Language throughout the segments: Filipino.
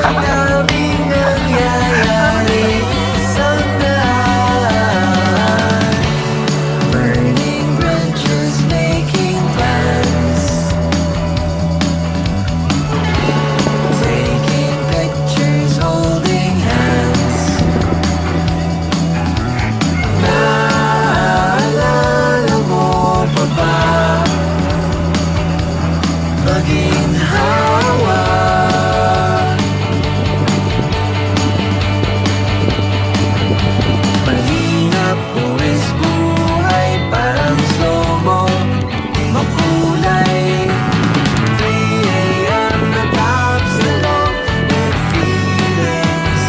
daming nangyayari sa daan. Burning bridges, making plans, taking pictures, holding hands. Naalala mo pa ba maginhawa? Mahirap buwis buhay, parang slow-mo, makulay. 3 AM na tops along with feelings.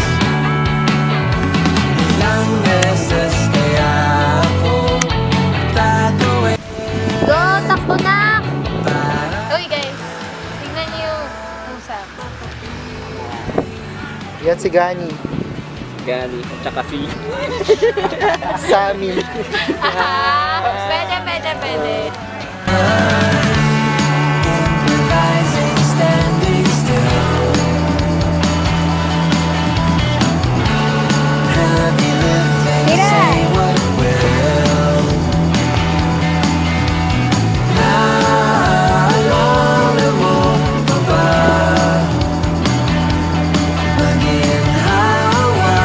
Ilang beses kaya ako tatawid Go, takbo na! para Uy guys, tingnan niyo yung pusa. Yan si Gani. Gani, tsaka si Sammy. Pwede, pwede, pwede. improvising, standing still. Heavy lifting, say what will. Naalala mo pa ba maginhawa?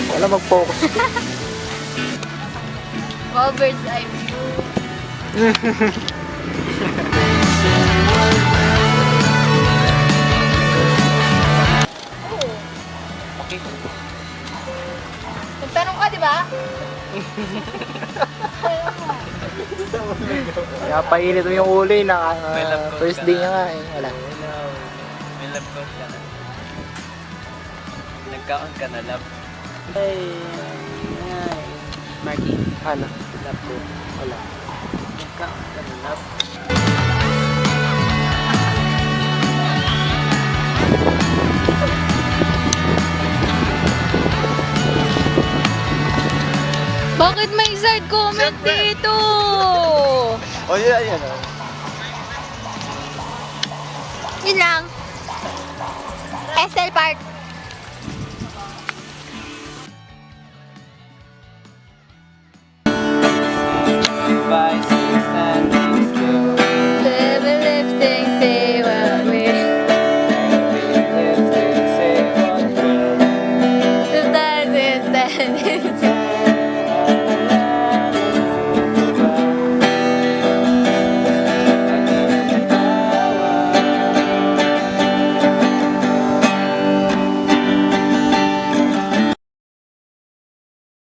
Wala mag-focus. All bird's eye view. Oh. Okay. Nagtanong ka, di ba? Kaya painit mo yung ulo eh. May love coach First ka day na. niya nga eh. Wala. May love coach ka na. Nagkaon ka na love. Ay, Marky, ano? love ko. Wala. Nagkaon ka na love. Bakit may side comment dito? Oh, yan, yan. Yun lang. SL Park. Bye, six, standing still. Level lifting, say what we. Lifting, say what will. The stars is standing